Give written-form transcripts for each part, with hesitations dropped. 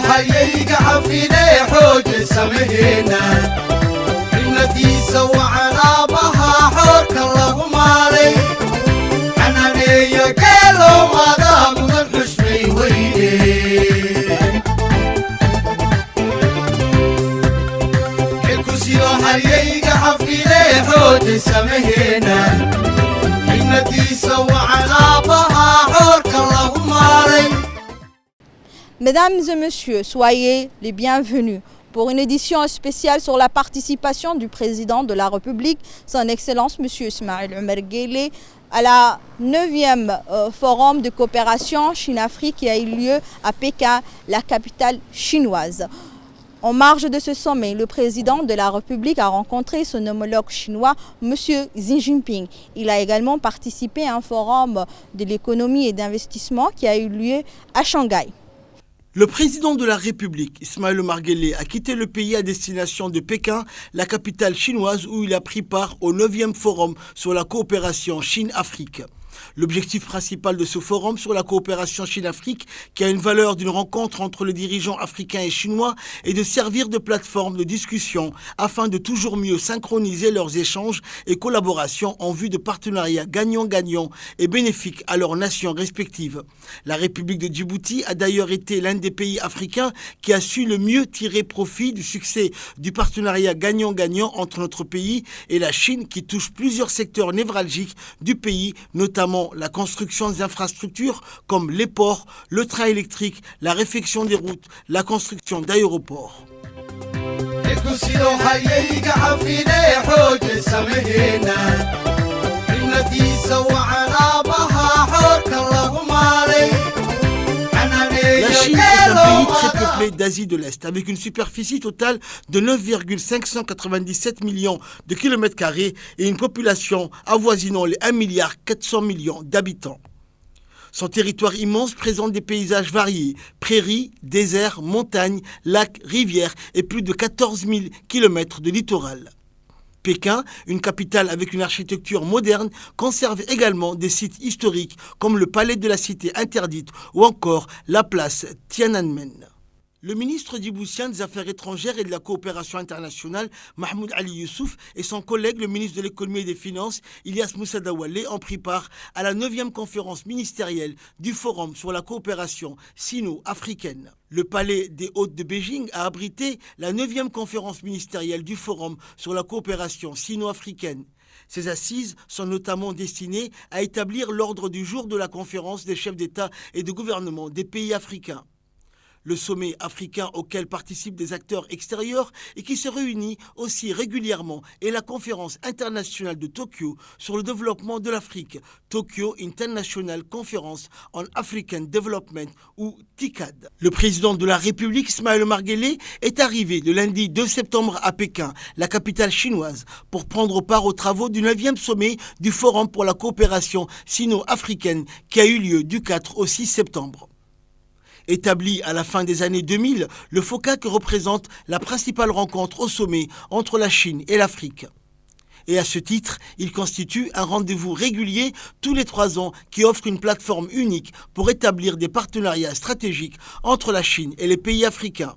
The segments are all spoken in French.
halyayga xafidee xooje samaheena xilnadiisa wacan aabbaha xoorka lagu maalay xanaaneeya geelow adaa mudan xushmay weyne xilkusiyo halyayga xafidee xooje samaheena xilnadiisa wacan aabbaha xoorka lagu maalay. Mesdames et messieurs, soyez les bienvenus pour une édition spéciale sur la participation du président de la République, son Excellence M. Ismail Omar Guelleh, à la 9e Forum de coopération Chine-Afrique qui a eu lieu à Pékin, la capitale chinoise. En marge de ce sommet, le président de la République a rencontré son homologue chinois, M. Xi Jinping. Il a également participé à un forum de l'économie et d'investissement qui a eu lieu à Shanghai. Le président de la République, Ismail Omar Guelleh, a quitté le pays à destination de Pékin, la capitale chinoise où il a pris part au 9e Forum sur la coopération Chine-Afrique. L'objectif principal de ce forum sur la coopération Chine-Afrique, qui a une valeur d'une rencontre entre les dirigeants africains et chinois, est de servir de plateforme de discussion afin de toujours mieux synchroniser leurs échanges et collaborations en vue de partenariats gagnant-gagnant et bénéfiques à leurs nations respectives. La République de Djibouti a d'ailleurs été l'un des pays africains qui a su le mieux tirer profit du succès du partenariat gagnant-gagnant entre notre pays et la Chine qui touche plusieurs secteurs névralgiques du pays, notamment la construction des infrastructures comme les ports, le train électrique, la réfection des routes, la construction d'aéroports. La Chine est un pays très peuplé d'Asie de l'Est, avec une superficie totale de 9,597 millions de kilomètres carrés et une population avoisinant les 1,4 milliard d'habitants. Son territoire immense présente des paysages variés, prairies, déserts, montagnes, lacs, rivières et plus de 14 000 kilomètres de littoral. Pékin, une capitale avec une architecture moderne, conserve également des sites historiques comme le palais de la Cité interdite ou encore la place Tiananmen. Le ministre djiboutien des Affaires étrangères et de la coopération internationale, Mahmoud Ali Youssouf, et son collègue, le ministre de l'économie et des finances, Ilyas Moussa Daoualé, ont pris part à la 9e conférence ministérielle du Forum sur la coopération sino-africaine. Le palais des Hôtes de Beijing a abrité la 9e conférence ministérielle du Forum sur la coopération sino-africaine. Ces assises sont notamment destinées à établir l'ordre du jour de la conférence des chefs d'État et de gouvernement des pays africains. Le sommet africain auquel participent des acteurs extérieurs et qui se réunit aussi régulièrement est la conférence internationale de Tokyo sur le développement de l'Afrique, Tokyo International Conference on African Development ou TICAD. Le président de la République, Ismail Omar Guelleh, est arrivé le lundi 2 septembre à Pékin, la capitale chinoise, pour prendre part aux travaux du 9e sommet du Forum pour la coopération sino-africaine qui a eu lieu du 4 au 6 septembre. Établi à la fin des années 2000, le FOCAC représente la principale rencontre au sommet entre la Chine et l'Afrique. Et à ce titre, il constitue un rendez-vous régulier tous les 3 ans qui offre une plateforme unique pour établir des partenariats stratégiques entre la Chine et les pays africains.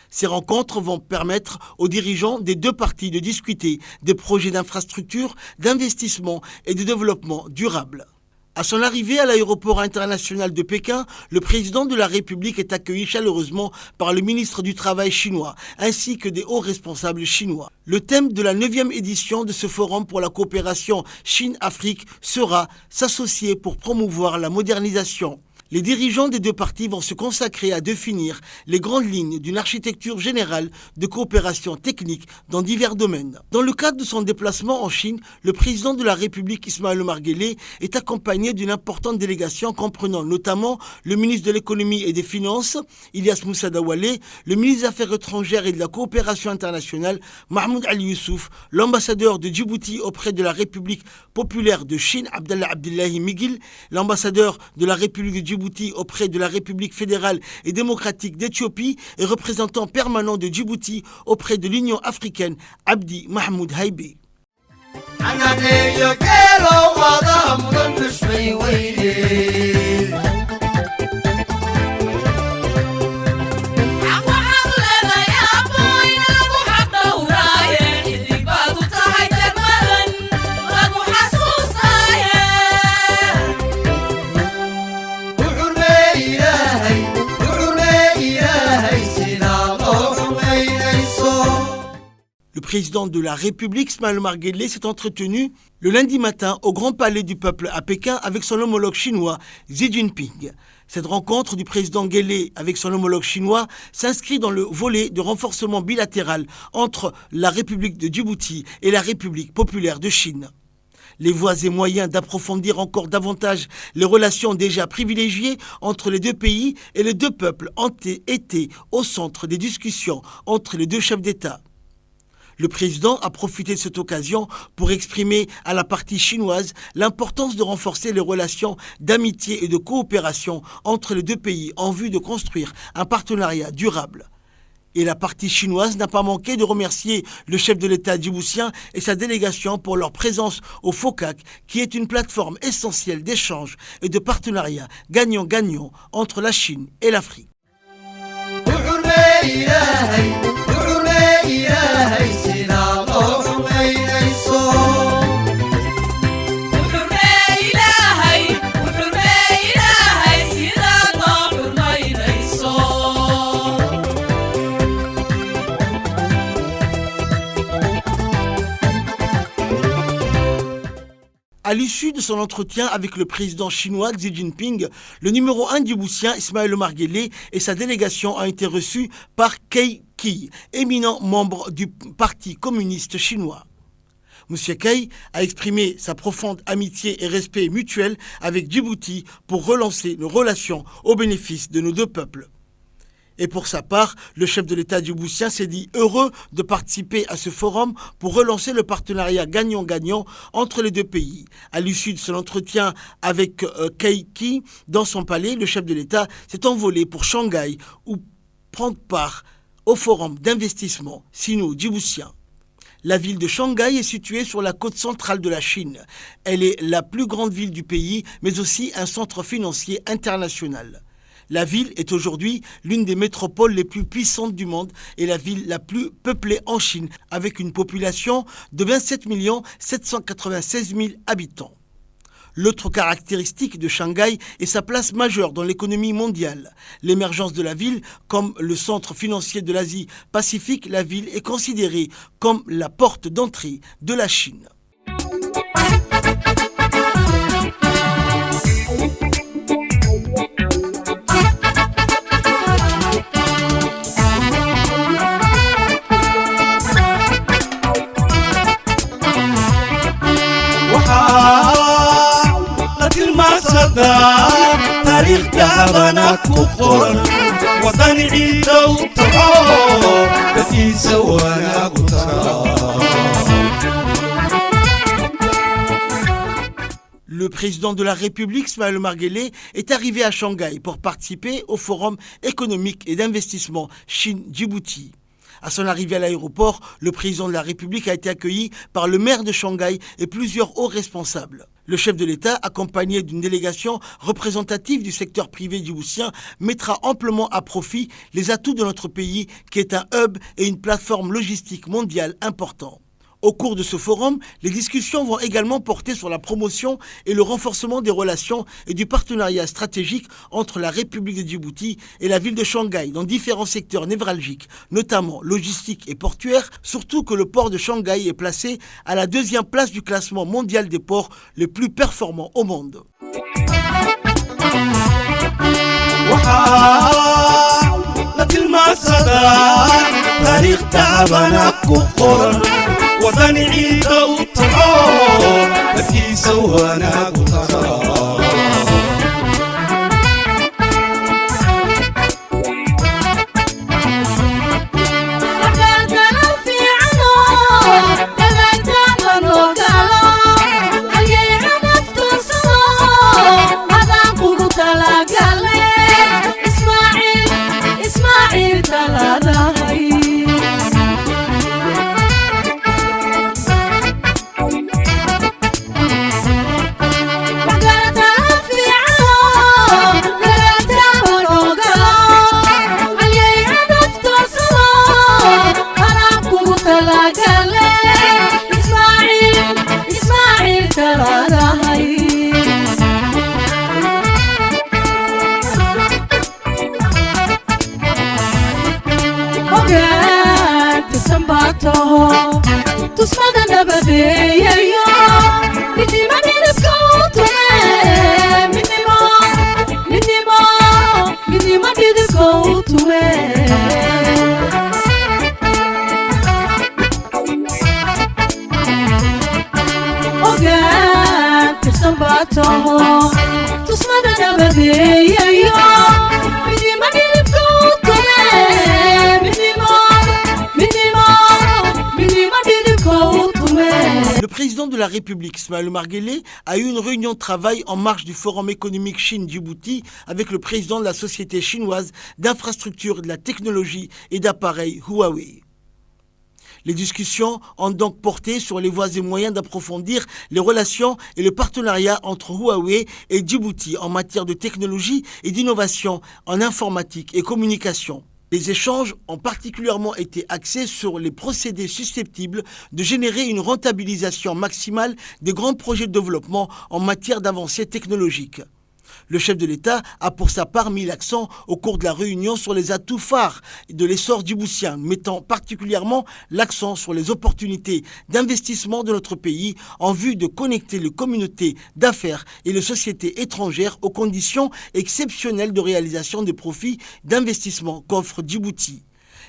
Ces rencontres vont permettre aux dirigeants des 2 parties de discuter des projets d'infrastructure, d'investissement et de développement durable. À son arrivée à l'aéroport international de Pékin, le président de la République est accueilli chaleureusement par le ministre du Travail chinois, ainsi que des hauts responsables chinois. Le thème de la 9e édition de ce forum pour la coopération Chine-Afrique sera « S'associer pour promouvoir la modernisation ». Les dirigeants des 2 parties vont se consacrer à définir les grandes lignes d'une architecture générale de coopération technique dans divers domaines. Dans le cadre de son déplacement en Chine, le président de la République, Ismail Omar Guelleh, est accompagné d'une importante délégation comprenant notamment le ministre de l'économie et des finances, Ilyas Moussa Daoualé, le ministre des Affaires étrangères et de la coopération internationale, Mahmoud Ali Youssouf, l'ambassadeur de Djibouti auprès de la République populaire de Chine, Abdallah Abdullahi Miguel, l'ambassadeur de la République de Djibouti auprès de la République fédérale et démocratique d'Éthiopie et représentant permanent de Djibouti auprès de l'Union africaine, Abdi Mahmoud Haïbé. Le président de la République, Ismaël Omar Guelleh, s'est entretenu le lundi matin au Grand Palais du Peuple à Pékin avec son homologue chinois Xi Jinping. Cette rencontre du président Guelleh avec son homologue chinois s'inscrit dans le volet de renforcement bilatéral entre la République de Djibouti et la République populaire de Chine. Les voies et moyens d'approfondir encore davantage les relations déjà privilégiées entre les deux pays et les deux peuples ont été au centre des discussions entre les deux chefs d'État. Le président a profité de cette occasion pour exprimer à la partie chinoise l'importance de renforcer les relations d'amitié et de coopération entre les deux pays en vue de construire un partenariat durable. Et la partie chinoise n'a pas manqué de remercier le chef de l'État djiboutien et sa délégation pour leur présence au FOCAC, qui est une plateforme essentielle d'échange et de partenariat gagnant-gagnant entre la Chine et l'Afrique. À l'issue de son entretien avec le président chinois Xi Jinping, le numéro 1 djiboutien Ismaël Omar Guelleh et sa délégation ont été reçus par Kei Qi, éminent membre du Parti communiste chinois. M. Kei a exprimé sa profonde amitié et respect mutuel avec Djibouti pour relancer nos relations au bénéfice de nos deux peuples. Et pour sa part, le chef de l'État djiboutien s'est dit heureux de participer à ce forum pour relancer le partenariat gagnant-gagnant entre les deux pays. À l'issue de son entretien avec Kei Qi, dans son palais, le chef de l'État s'est envolé pour Shanghai où prendre part au forum d'investissement sino-djiboutien. La ville de Shanghai est située sur la côte centrale de la Chine. Elle est la plus grande ville du pays, mais aussi un centre financier international. La ville est aujourd'hui l'une des métropoles les plus puissantes du monde et la ville la plus peuplée en Chine, avec une population de 27 796 000 habitants. L'autre caractéristique de Shanghai est sa place majeure dans l'économie mondiale. L'émergence de la ville comme le centre financier de l'Asie-Pacifique, la ville est considérée comme la porte d'entrée de la Chine. تاريخ دعوانا كقرن وطن عيدا وطعام بكي سوانا قطران. Le président de la République, Ismaël Omar Guelleh, est arrivé à Shanghai pour participer au Forum économique et d'investissement Chine-Djibouti. À son arrivée à l'aéroport, le président de la République a été accueilli par le maire de Shanghai et plusieurs hauts responsables. Le chef de l'État, accompagné d'une délégation représentative du secteur privé djiboutien, mettra amplement à profit les atouts de notre pays, qui est un hub et une plateforme logistique mondiale importante. Au cours de ce forum, les discussions vont également porter sur la promotion et le renforcement des relations et du partenariat stratégique entre la République de Djibouti et la ville de Shanghai dans différents secteurs névralgiques, notamment logistiques et portuaires, surtout que le port de Shanghai est placé à la 2e place du classement mondial des ports les plus performants au monde. وطن عيدا وطعام بكي سوانا قطران. Le président de la République, Ismaël Omar Guelleh, a eu une réunion de travail en marge du Forum économique Chine-Djibouti avec le président de la société chinoise d'infrastructures et de la technologie et d'appareils Huawei. Les discussions ont donc porté sur les voies et moyens d'approfondir les relations et le partenariat entre Huawei et Djibouti en matière de technologie et d'innovation en informatique et communication. Les échanges ont particulièrement été axés sur les procédés susceptibles de générer une rentabilisation maximale des grands projets de développement en matière d'avancées technologiques. Le chef de l'État a pour sa part mis l'accent au cours de la réunion sur les atouts phares de l'essor djiboutien, mettant particulièrement l'accent sur les opportunités d'investissement de notre pays en vue de connecter les communautés d'affaires et les sociétés étrangères aux conditions exceptionnelles de réalisation des profits d'investissement qu'offre Djibouti.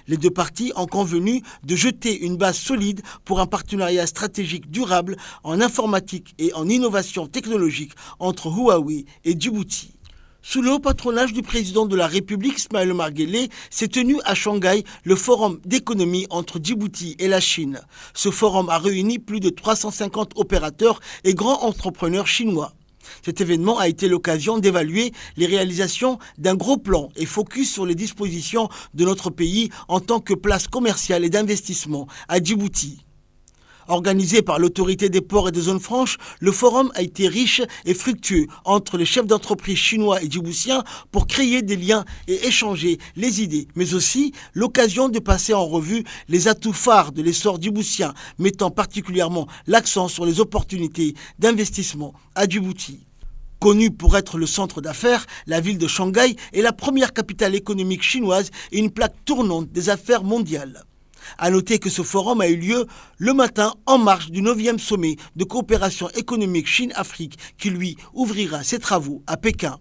Les deux parties ont convenu de jeter une base solide pour un partenariat stratégique durable en informatique et en innovation technologique entre Huawei et Djibouti. Sous le haut patronage du président de la République, Ismaël Omar Guelleh, s'est tenu à Shanghai le forum d'économie entre Djibouti et la Chine. Ce forum a réuni plus de 350 opérateurs et grands entrepreneurs chinois. Cet événement a été l'occasion d'évaluer les réalisations d'un gros plan et focus sur les dispositions de notre pays en tant que place commerciale et d'investissement à Djibouti. Organisé par l'autorité des ports et des zones franches, le forum a été riche et fructueux entre les chefs d'entreprise chinois et djiboutiens pour créer des liens et échanger les idées, mais aussi l'occasion de passer en revue les atouts phares de l'essor djiboutien, mettant particulièrement l'accent sur les opportunités d'investissement à Djibouti. Connue pour être le centre d'affaires, la ville de Shanghai est la première capitale économique chinoise et une plaque tournante des affaires mondiales. À noter que ce forum a eu lieu le matin en marge du 9e sommet de coopération économique Chine-Afrique qui lui ouvrira ses travaux à Pékin.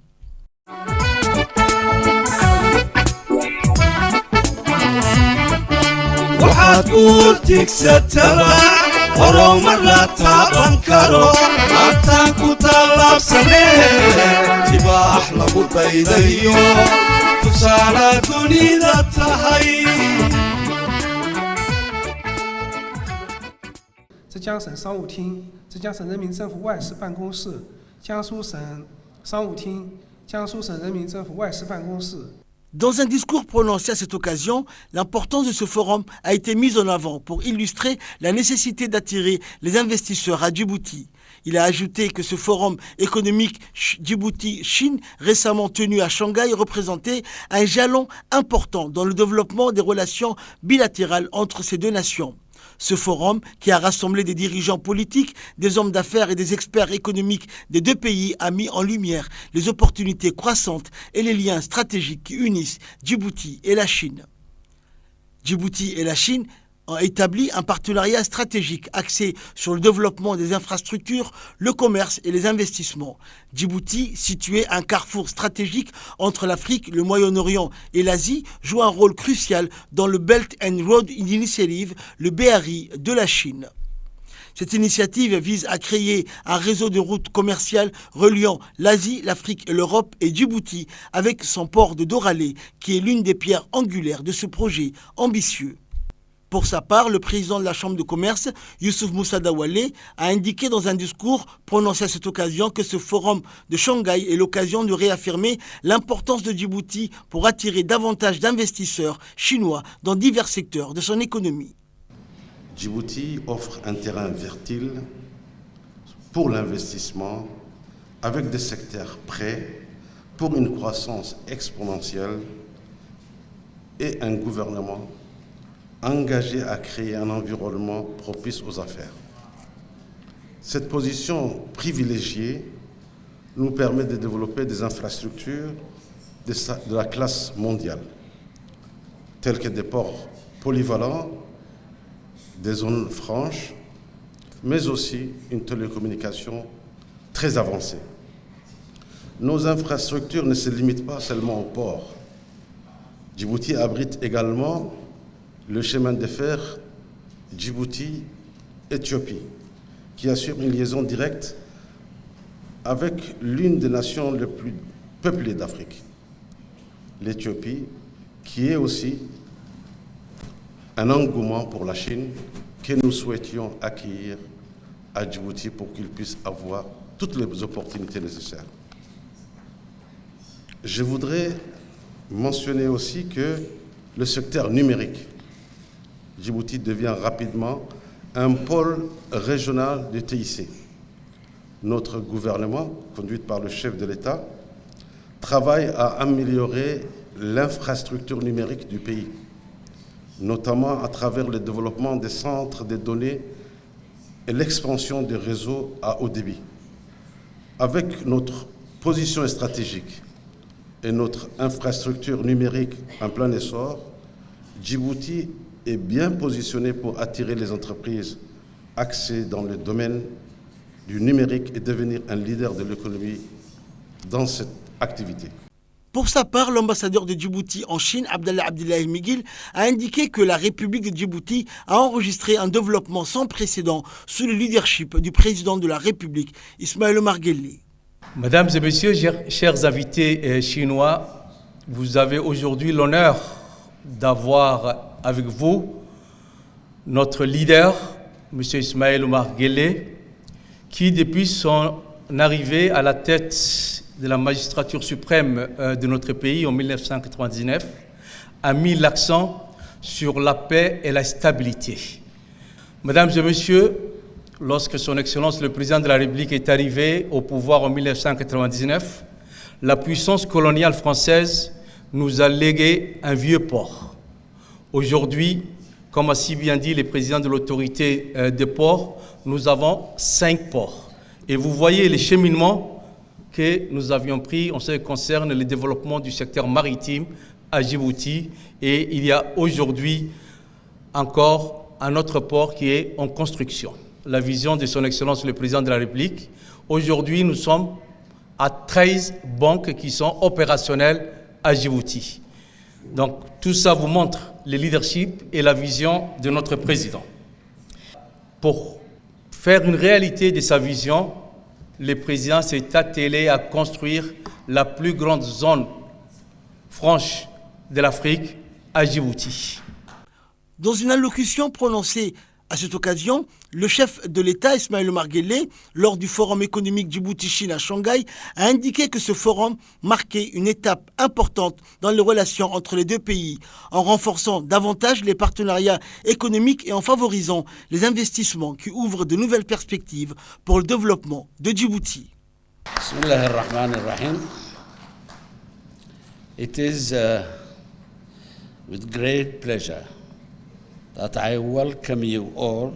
Dans un discours prononcé à cette occasion, l'importance de ce forum a été mise en avant pour illustrer la nécessité d'attirer les investisseurs à Djibouti. Il a ajouté que ce forum économique Djibouti-Chine, récemment tenu à Shanghai, représentait un jalon important dans le développement des relations bilatérales entre ces deux nations. Ce forum, qui a rassemblé des dirigeants politiques, des hommes d'affaires et des experts économiques des deux pays, a mis en lumière les opportunités croissantes et les liens stratégiques qui unissent Djibouti et la Chine. Djibouti et la Chine ont établi un partenariat stratégique axé sur le développement des infrastructures, le commerce et les investissements. Djibouti, situé à un carrefour stratégique entre l'Afrique, le Moyen-Orient et l'Asie, joue un rôle crucial dans le Belt and Road Initiative, le BRI de la Chine. Cette initiative vise à créer un réseau de routes commerciales reliant l'Asie, l'Afrique et l'Europe et Djibouti avec son port de Doralé, qui est l'une des pierres angulaires de ce projet ambitieux. Pour sa part, le président de la Chambre de commerce, Youssouf Moussa Dawalé, a indiqué dans un discours prononcé à cette occasion que ce forum de Shanghai est l'occasion de réaffirmer l'importance de Djibouti pour attirer davantage d'investisseurs chinois dans divers secteurs de son économie. Djibouti offre un terrain fertile pour l'investissement avec des secteurs prêts pour une croissance exponentielle et un gouvernement engagé à créer un environnement propice aux affaires. Cette position privilégiée nous permet de développer des infrastructures de la classe mondiale, telles que des ports polyvalents, des zones franches, mais aussi une télécommunication très avancée. Nos infrastructures ne se limitent pas seulement aux ports. Djibouti abrite également le chemin de fer Djibouti-Éthiopie, qui assure une liaison directe avec l'une des nations les plus peuplées d'Afrique, l'Éthiopie, qui est aussi un engouement pour la Chine que nous souhaitions accueillir à Djibouti pour qu'il puisse avoir toutes les opportunités nécessaires. Je voudrais mentionner aussi que le secteur numérique, Djibouti devient rapidement un pôle régional de TIC. Notre gouvernement, conduit par le chef de l'État, travaille à améliorer l'infrastructure numérique du pays, notamment à travers le développement des centres de données et l'expansion des réseaux à haut débit. Avec notre position stratégique et notre infrastructure numérique en plein essor, Djibouti est bien positionné pour attirer les entreprises axées dans le domaine du numérique et devenir un leader de l'économie dans cette activité. Pour sa part, l'ambassadeur de Djibouti en Chine, Abdallah Abdillahi Miguel, a indiqué que la République de Djibouti a enregistré un développement sans précédent sous le leadership du président de la République, Ismaël Omar Guelleh. Mesdames et messieurs, chers invités chinois, vous avez aujourd'hui l'honneur d'avoir avec vous notre leader, M. Ismaël Omar Guelleh, qui depuis son arrivée à la tête de la magistrature suprême de notre pays en 1999 a mis l'accent sur la paix et la stabilité. Mesdames et messieurs, lorsque son Excellence le Président de la République est arrivé au pouvoir en 1999, la puissance coloniale française nous a légué un vieux port. Aujourd'hui, comme a si bien dit le président de l'autorité des ports, nous avons 5 ports. Et vous voyez les cheminements que nous avions pris en ce qui concerne le développement du secteur maritime à Djibouti. Et il y a aujourd'hui encore un autre port qui est en construction. La vision de son Excellence le Président de la République. Aujourd'hui, nous sommes à 13 banques qui sont opérationnelles à Djibouti. Donc, tout ça vous montre le leadership et la vision de notre Président. Pour faire une réalité de sa vision, le Président s'est attelé à construire la plus grande zone franche de l'Afrique à Djibouti. Dans une allocution prononcée à cette occasion, le chef de l'État, Ismaël Omar Guelleh, lors du Forum économique Djibouti-Chine à Shanghai, a indiqué que ce forum marquait une étape importante dans les relations entre les deux pays, en renforçant davantage les partenariats économiques et en favorisant les investissements qui ouvrent de nouvelles perspectives pour le développement de Djibouti. Bismillahirrahmanirrahim. It is with great pleasure that I welcome you all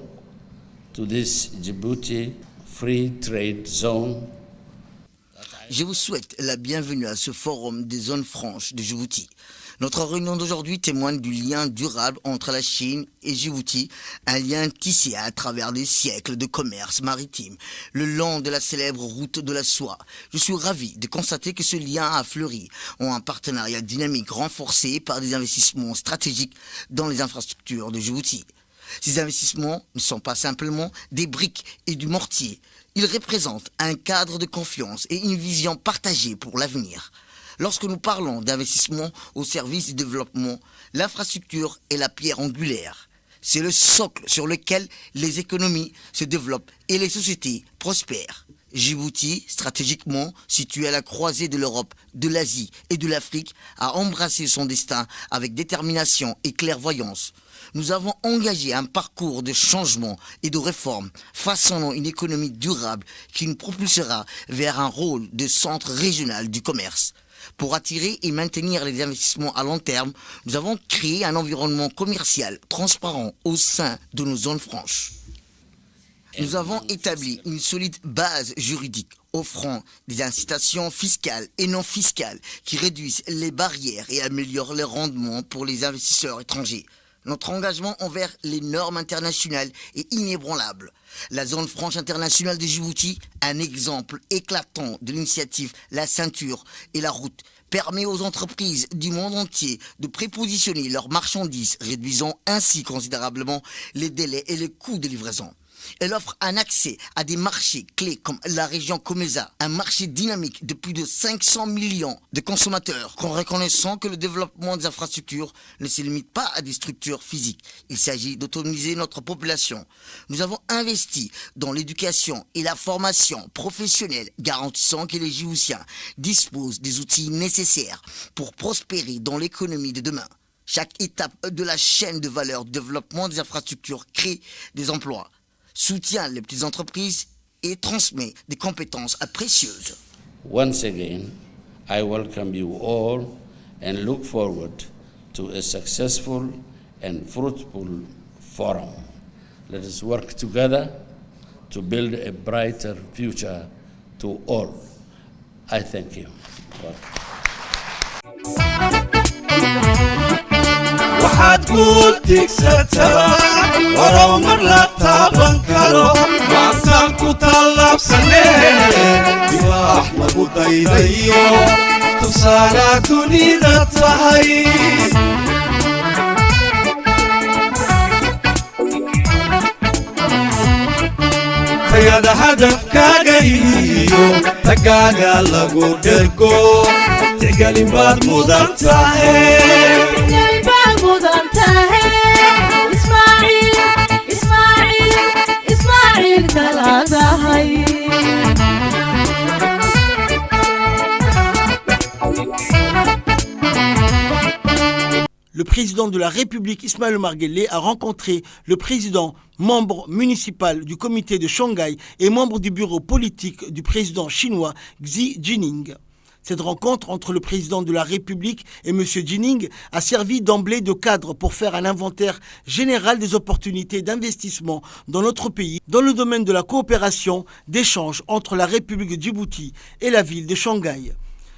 to this Djibouti Free Trade Zone. Je vous souhaite la bienvenue à ce forum des zones franches de Djibouti. Notre réunion d'aujourd'hui témoigne du lien durable entre la Chine et Djibouti, un lien tissé à travers des siècles de commerce maritime, le long de la célèbre route de la soie. Je suis ravi de constater que ce lien a fleuri en un partenariat dynamique renforcé par des investissements stratégiques dans les infrastructures de Djibouti. Ces investissements ne sont pas simplement des briques et du mortier. Ils représentent un cadre de confiance et une vision partagée pour l'avenir. Lorsque nous parlons d'investissement au service du développement, l'infrastructure est la pierre angulaire. C'est le socle sur lequel les économies se développent et les sociétés prospèrent. Djibouti, stratégiquement situé à la croisée de l'Europe, de l'Asie et de l'Afrique, a embrassé son destin avec détermination et clairvoyance. Nous avons engagé un parcours de changement et de réforme, façonnant une économie durable qui nous propulsera vers un rôle de centre régional du commerce. Pour attirer et maintenir les investissements à long terme, nous avons créé un environnement commercial transparent au sein de nos zones franches. Nous avons établi une solide base juridique offrant des incitations fiscales et non fiscales qui réduisent les barrières et améliorent les rendements pour les investisseurs étrangers. Notre engagement envers les normes internationales est inébranlable. La zone franche internationale de Djibouti, un exemple éclatant de l'initiative La Ceinture et la Route, permet aux entreprises du monde entier de prépositionner leurs marchandises, réduisant ainsi considérablement les délais et les coûts de livraison. Elle offre un accès à des marchés clés comme la région Comesa, un marché dynamique de plus de 500 millions de consommateurs, en reconnaissant que le développement des infrastructures ne se limite pas à des structures physiques. Il s'agit d'autonomiser notre population. Nous avons investi dans l'éducation et la formation professionnelle, garantissant que les Djiboutiens disposent des outils nécessaires pour prospérer dans l'économie de demain. Chaque étape de la chaîne de valeur du développement des infrastructures crée des emplois, soutient les petites entreprises et transmet des compétences précieuses. Once again, I welcome you all and look forward to a successful and fruitful forum. Let us work together to build a brighter future to all. I thank you. waxaad ku tigsataa horumar la taaban karo maantaan ku tallaabsanee ilaax lagu daydayo tusaale dunida tahay tayada hadafkaaga iyo tagaaga lagu dhergo tegalin baad mudan tahay Le président de la République, Ismaël Omar Guelleh, a rencontré le président, membre municipal du comité de Shanghai et membre du bureau politique du président chinois Xi Jinping. Cette rencontre entre le président de la République et M. Jinping a servi d'emblée de cadre pour faire un inventaire général des opportunités d'investissement dans notre pays dans le domaine de la coopération, d'échange entre la République de Djibouti et la ville de Shanghai.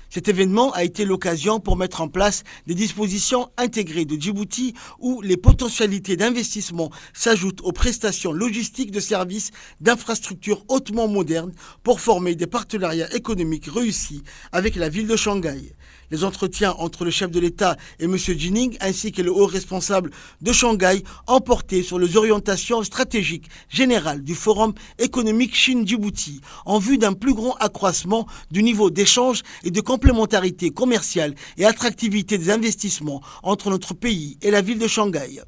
Cet événement a été l'occasion pour mettre en place des dispositions intégrées de Djibouti où les potentialités d'investissement s'ajoutent aux prestations logistiques de services d'infrastructures hautement modernes pour former des partenariats économiques réussis avec la ville de Shanghai. Les entretiens entre le chef de l'État et M. Jinping ainsi que le haut responsable de Shanghai ont porté sur les orientations stratégiques générales du Forum économique Chine-Djibouti en vue d'un plus grand accroissement du niveau d'échange et de complémentarité commerciale et attractivité des investissements entre notre pays et la ville de Shanghai.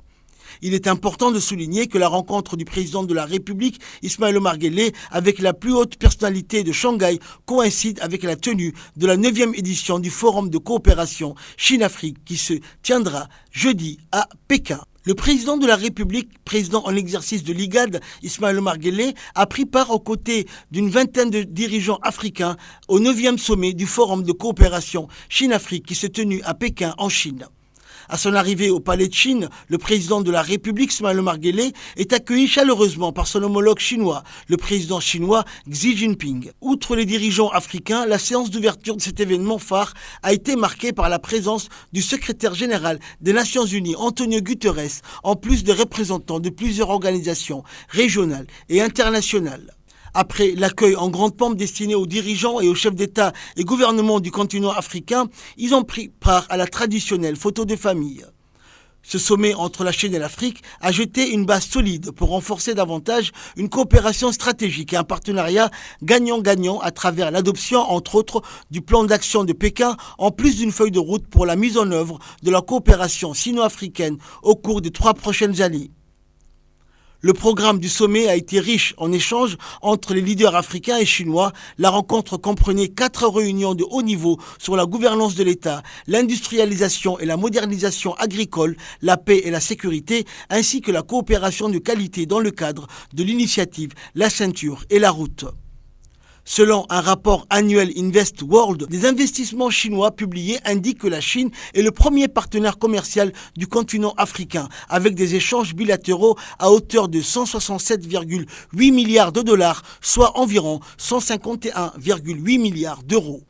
Il est important de souligner que la rencontre du président de la République, Ismaël Omar Guelleh, avec la plus haute personnalité de Shanghai coïncide avec la tenue de la 9e édition du Forum de coopération Chine-Afrique qui se tiendra jeudi à Pékin. Le président de la République, président en exercice de l'IGAD, Ismaël Omar Guelleh, a pris part aux côtés d'une vingtaine de dirigeants africains au 9e sommet du Forum de coopération Chine-Afrique qui s'est tenu à Pékin en Chine. À son arrivée au palais de Chine, le président de la République, Ismaël Omar Guelleh, est accueilli chaleureusement par son homologue chinois, le président chinois Xi Jinping. Outre les dirigeants africains, la séance d'ouverture de cet événement phare a été marquée par la présence du secrétaire général des Nations Unies, Antonio Guterres, en plus de représentants de plusieurs organisations régionales et internationales. Après l'accueil en grande pompe destiné aux dirigeants et aux chefs d'État et gouvernements du continent africain, ils ont pris part à la traditionnelle photo de famille. Ce sommet entre la Chine et l'Afrique a jeté une base solide pour renforcer davantage une coopération stratégique et un partenariat gagnant-gagnant à travers l'adoption, entre autres, du plan d'action de Pékin, en plus d'une feuille de route pour la mise en œuvre de la coopération sino-africaine au cours des 3 prochaines années. Le programme du sommet a été riche en échanges entre les leaders africains et chinois. La rencontre comprenait 4 réunions de haut niveau sur la gouvernance de l'État, l'industrialisation et la modernisation agricole, la paix et la sécurité, ainsi que la coopération de qualité dans le cadre de l'initiative La Ceinture et la Route. Selon un rapport annuel Invest World, des investissements chinois publiés indiquent que la Chine est le premier partenaire commercial du continent africain, avec des échanges bilatéraux à hauteur de 167,8 milliards de dollars, soit environ 151,8 milliards d'euros.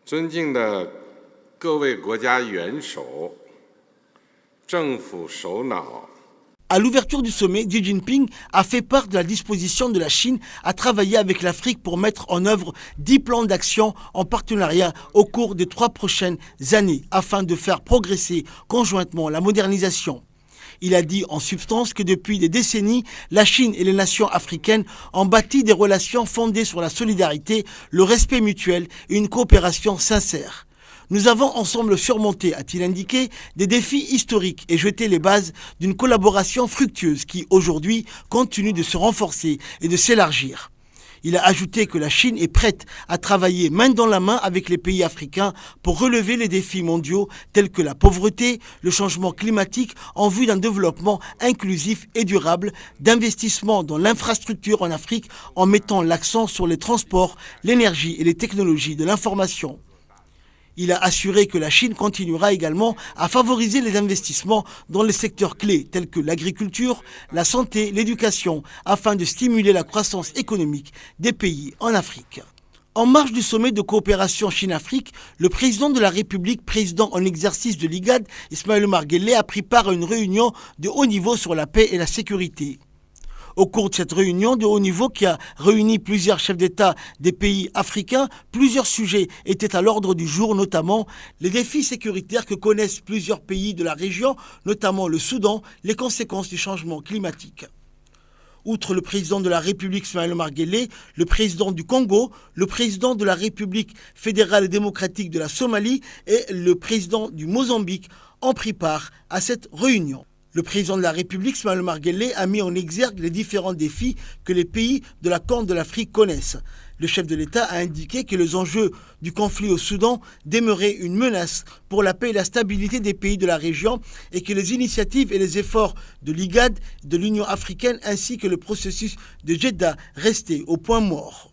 尊敬的各位国家元首、政府首脑。 À l'ouverture du sommet, Xi Jinping a fait part de la disposition de la Chine à travailler avec l'Afrique pour mettre en œuvre 10 plans d'action en partenariat au cours des 3 prochaines années afin de faire progresser conjointement la modernisation. Il a dit en substance que depuis des décennies, la Chine et les nations africaines ont bâti des relations fondées sur la solidarité, le respect mutuel et une coopération sincère. Nous avons ensemble surmonté, a-t-il indiqué, des défis historiques et jeté les bases d'une collaboration fructueuse qui, aujourd'hui, continue de se renforcer et de s'élargir. Il a ajouté que la Chine est prête à travailler main dans la main avec les pays africains pour relever les défis mondiaux tels que la pauvreté, le changement climatique en vue d'un développement inclusif et durable, d'investissement dans l'infrastructure en Afrique en mettant l'accent sur les transports, l'énergie et les technologies de l'information. Il a assuré que la Chine continuera également à favoriser les investissements dans les secteurs clés tels que l'agriculture, la santé, l'éducation, afin de stimuler la croissance économique des pays en Afrique. En marge du sommet de coopération Chine-Afrique, le président de la République, président en exercice de l'IGAD, Ismaël Omar Guelleh, a pris part à une réunion de haut niveau sur la paix et la sécurité. Au cours de cette réunion de haut niveau qui a réuni plusieurs chefs d'État des pays africains, plusieurs sujets étaient à l'ordre du jour, notamment les défis sécuritaires que connaissent plusieurs pays de la région, notamment le Soudan, les conséquences du changement climatique. Outre le président de la République Ismaël Omar Guelleh, le président du Congo, le président de la République fédérale et démocratique de la Somalie et le président du Mozambique ont pris part à cette réunion. Le président de la République, Ismaël Omar Guelleh, a mis en exergue les différents défis que les pays de la Corne de l'Afrique connaissent. Le chef de l'État a indiqué que les enjeux du conflit au Soudan demeuraient une menace pour la paix et la stabilité des pays de la région et que les initiatives et les efforts de l'IGAD, de l'Union africaine ainsi que le processus de Jeddah restaient au point mort.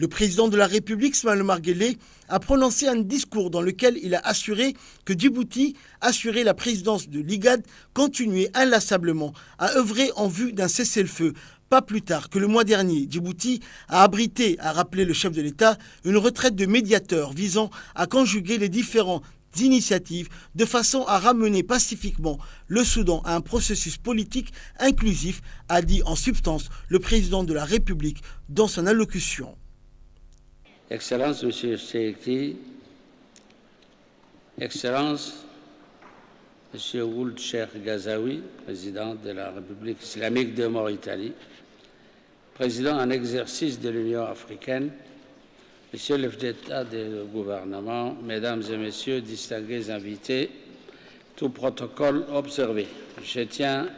Le président de la République, Ismaël Omar Guelleh, a prononcé un discours dans lequel il a assuré que Djibouti, assuré la présidence de l'IGAD, continuait inlassablement à œuvrer en vue d'un cessez-le-feu. Pas plus tard que le mois dernier, Djibouti a abrité, a rappelé le chef de l'État, une retraite de médiateurs visant à conjuguer les différentes initiatives de façon à ramener pacifiquement le Soudan à un processus politique inclusif, a dit en substance le président de la République dans son allocution. Excellence, Monsieur Seyki, Excellence, Monsieur Ould Cheikh Ghazaoui, président de la République islamique de Mauritanie, président en exercice de l'Union africaine, Monsieur le chef d'État du gouvernement, Mesdames et Messieurs, distingués invités, tout protocole observé. Je tiens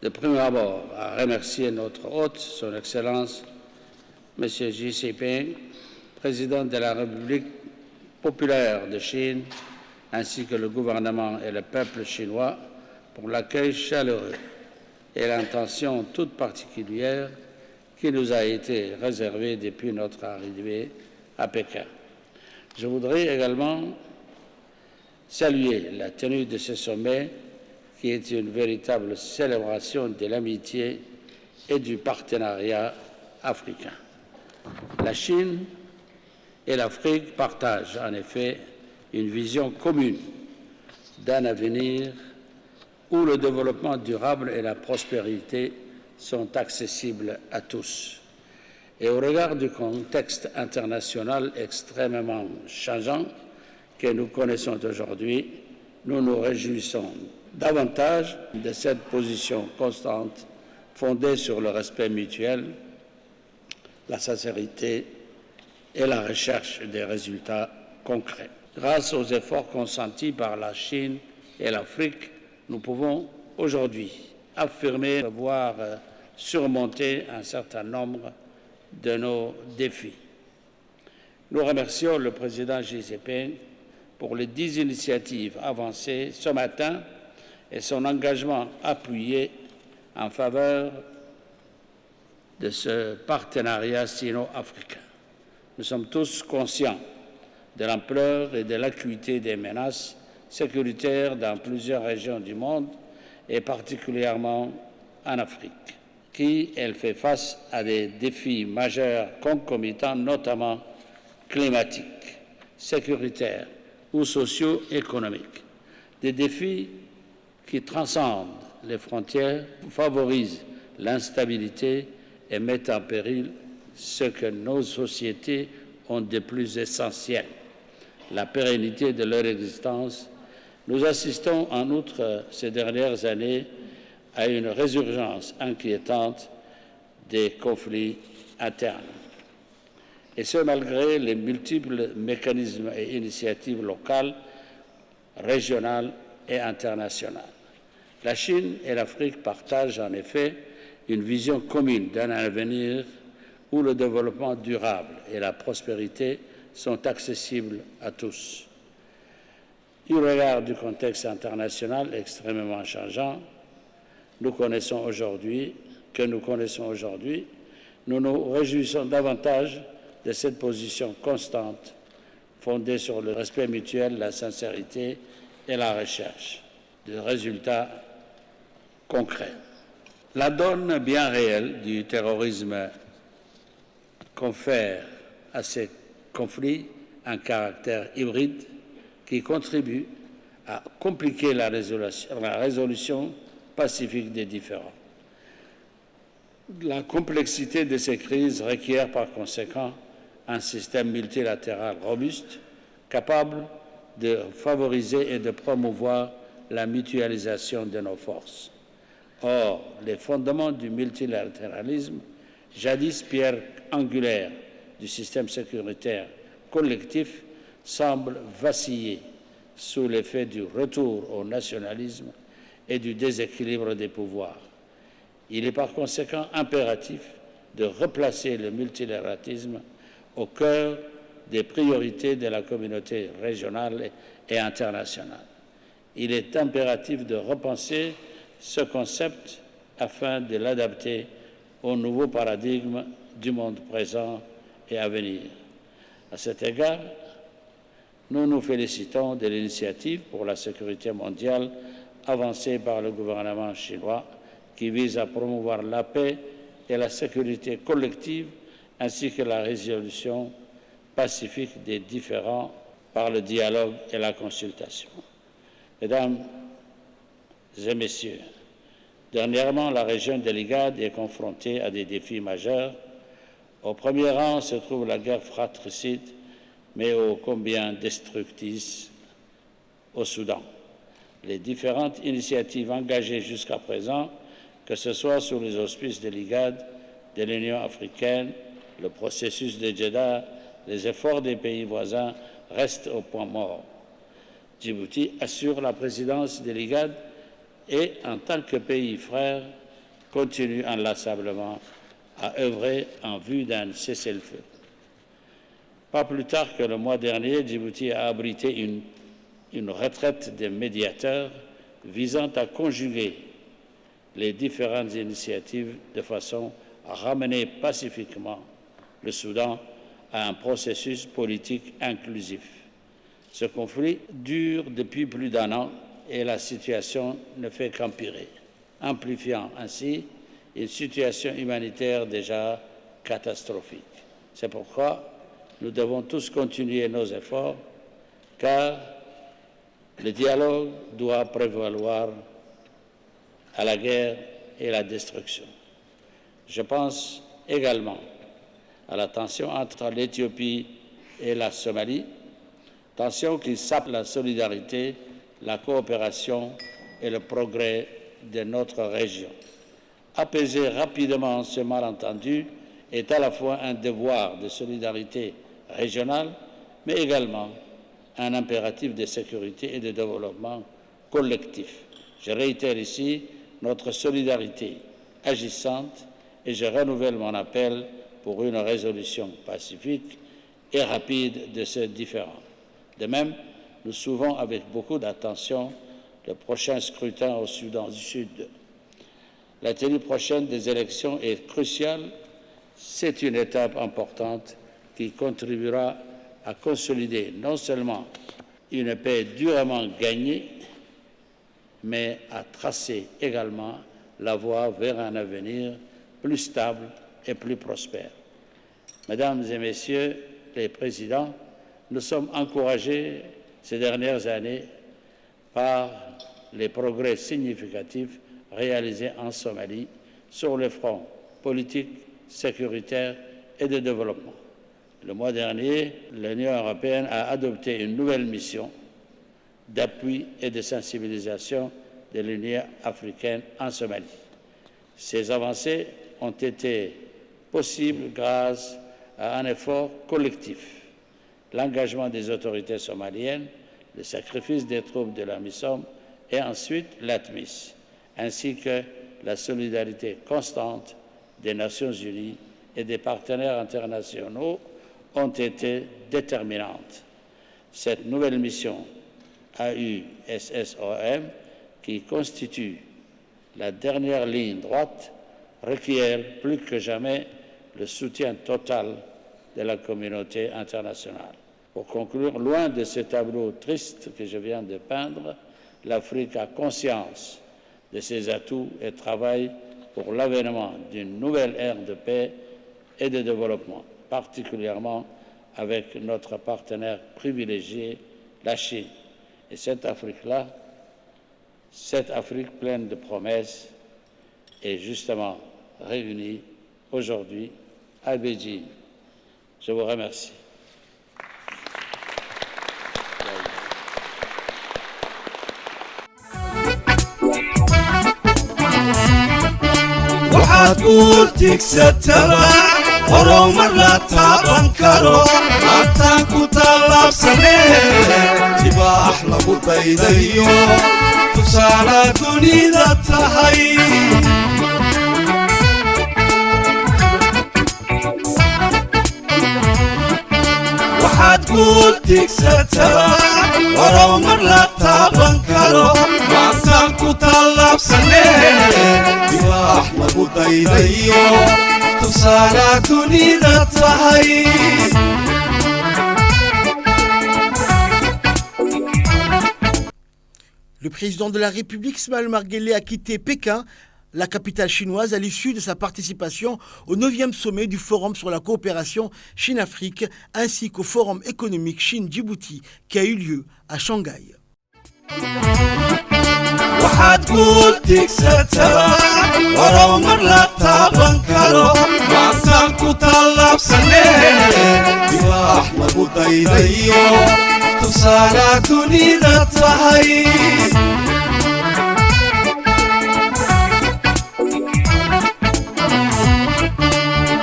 de prime abord à remercier notre hôte, Son Excellence, M. Xi Jinping, président de la République populaire de Chine, ainsi que le gouvernement et le peuple chinois pour l'accueil chaleureux et l'intention toute particulière qui nous a été réservée depuis notre arrivée à Pékin. Je voudrais également saluer la tenue de ce sommet qui est une véritable célébration de l'amitié et du partenariat africain. La Chine et l'Afrique partagent en effet une vision commune d'un avenir où le développement durable et la prospérité sont accessibles à tous. Et au regard du contexte international extrêmement changeant que nous connaissons aujourd'hui, nous nous réjouissons davantage de cette position constante fondée sur le respect mutuel, la sincérité et la recherche des résultats concrets. Grâce aux efforts consentis par la Chine et l'Afrique, nous pouvons aujourd'hui affirmer avoir surmonté un certain nombre de nos défis. Nous remercions le président Xi Jinping pour les 10 initiatives avancées ce matin et son engagement appuyé en faveur de ce partenariat sino-africain. Nous sommes tous conscients de l'ampleur et de l'acuité des menaces sécuritaires dans plusieurs régions du monde et particulièrement en Afrique, qui, elle, fait face à des défis majeurs concomitants, notamment climatiques, sécuritaires ou socio-économiques. Des défis qui transcendent les frontières, favorisent l'instabilité et mettent en péril ce que nos sociétés ont de plus essentiel, la pérennité de leur existence. Nous assistons en outre ces dernières années à une résurgence inquiétante des conflits internes. Et ce, malgré les multiples mécanismes et initiatives locales, régionales et internationales. La Chine et l'Afrique partagent en effet une vision commune d'un avenir où le développement durable et la prospérité sont accessibles à tous. Au regard du contexte international extrêmement changeant que nous connaissons aujourd'hui, nous nous réjouissons davantage de cette position constante, fondée sur le respect mutuel, la sincérité et la recherche de résultats concrets. La donne bien réelle du terrorisme confère à ces conflits un caractère hybride qui contribue à compliquer la résolution pacifique des différends. La complexité de ces crises requiert par conséquent un système multilatéral robuste, capable de favoriser et de promouvoir la mutualisation de nos forces. Or, les fondements du multilatéralisme, jadis pierre angulaire du système sécuritaire collectif, semblent vaciller sous l'effet du retour au nationalisme et du déséquilibre des pouvoirs. Il est par conséquent impératif de replacer le multilatéralisme au cœur des priorités de la communauté régionale et internationale. Il est impératif de repenser ce concept afin de l'adapter au nouveau paradigme du monde présent et à venir. À cet égard, nous nous félicitons de l'initiative pour la sécurité mondiale avancée par le gouvernement chinois qui vise à promouvoir la paix et la sécurité collective ainsi que la résolution pacifique des différends par le dialogue et la consultation. Mesdames et messieurs, dernièrement, la région de l'IGAD est confrontée à des défis majeurs. Au premier rang se trouve la guerre fratricide, mais ô combien destructrice au Soudan. Les différentes initiatives engagées jusqu'à présent, que ce soit sous les auspices de l'IGAD, de l'Union africaine, le processus de Jeddah, les efforts des pays voisins restent au point mort. Djibouti assure la présidence de l'IGAD et, en tant que pays frère, continue inlassablement à œuvrer en vue d'un cessez-le-feu. Pas plus tard que le mois dernier, Djibouti a abrité une retraite des médiateurs visant à conjuguer les différentes initiatives de façon à ramener pacifiquement le Soudan à un processus politique inclusif. Ce conflit dure depuis plus d'un an et la situation ne fait qu'empirer, amplifiant ainsi une situation humanitaire déjà catastrophique. C'est pourquoi nous devons tous continuer nos efforts, car le dialogue doit prévaloir à la guerre et la destruction. Je pense également à la tension entre l'Éthiopie et la Somalie, tension qui sape la solidarité, la coopération et le progrès de notre région. Apaiser rapidement ce malentendu est à la fois un devoir de solidarité régionale, mais également un impératif de sécurité et de développement collectif. Je réitère ici notre solidarité agissante et je renouvelle mon appel pour une résolution pacifique et rapide de ces différends. De même, nous suivons avec beaucoup d'attention le prochain scrutin au Soudan du Sud. La tenue prochaine des élections est cruciale. C'est une étape importante qui contribuera à consolider non seulement une paix durement gagnée, mais à tracer également la voie vers un avenir plus stable et plus prospère. Mesdames et Messieurs les Présidents, nous sommes encouragés ces dernières années par les progrès significatifs réalisés en Somalie sur le front politique, sécuritaire et de développement. Le mois dernier, l'Union européenne a adopté une nouvelle mission d'appui et de sensibilisation de l'Union africaine en Somalie. Ces avancées ont été possibles grâce à un effort collectif, l'engagement des autorités somaliennes, le sacrifice des troupes de la MISOM et ensuite l'ATMIS, ainsi que la solidarité constante des Nations Unies et des partenaires internationaux ont été déterminantes. Cette nouvelle mission AUSSOM, qui constitue la dernière ligne droite, requiert plus que jamais le soutien total de la communauté internationale. Pour conclure, loin de ce tableau triste que je viens de peindre, l'Afrique a conscience de ses atouts et travaille pour l'avènement d'une nouvelle ère de paix et de développement, particulièrement avec notre partenaire privilégié, la Chine. Et cette Afrique-là, cette Afrique pleine de promesses, est justement réunie aujourd'hui à Beijing. Je vous remercie. waxaad guurtigsataba horumar la taaban karo haatan ku tallaabsanee tibaax lagu daydayo tusaale dunida tahay waxaad guurtigsataba horumar la taaban karo haatan ku tallaabsanee tibaax lagu daydayo tusaale dunida tahay Le président de la République, Ismaël Omar Guelleh, a quitté Pékin, la capitale chinoise, à l'issue de sa participation au 9e sommet du Forum sur la coopération Chine-Afrique, ainsi qu'au Forum économique Chine-Djibouti, qui a eu lieu à Shanghai. waxaad guurtigsataba horumar la taaban karo haatan ku tallaabsanee tibaax lagu daydayo tusaale dunida tahay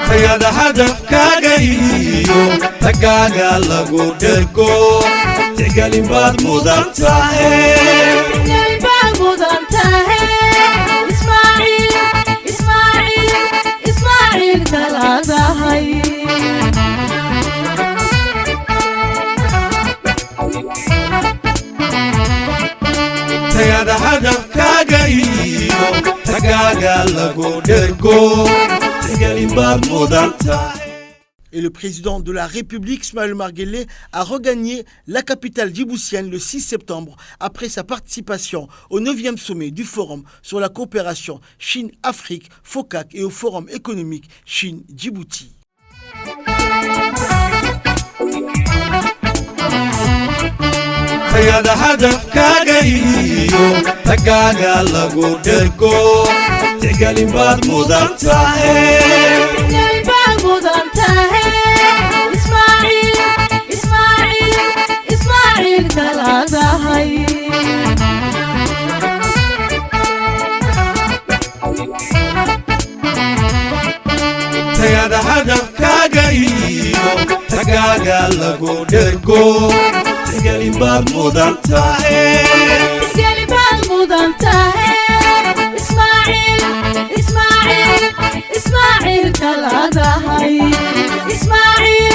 tayada hadafkaaga iyo tagaaga lagu dhergo tixgelin baad mudan tahay Ismail kaladahay tayada hadafkaaga iyo tagaaga lagu dhergo tixgelin baad mudan tahay. Et le président de la République, Ismaël Omar Guelleh, a regagné la capitale djiboutienne le 6 septembre après sa participation au 9e sommet du Forum sur la coopération Chine-Afrique, FOCAC, et au Forum économique Chine-Djibouti. tayada hadafkaaga iyo tagaaga lagu dhergo tixgelin baad mudan tahay Ismail kaladahay tayada hadafkaaga iyo tagaaga lagu dhergo tixgelin baad mudan tahay Ismail kaladahay Ismail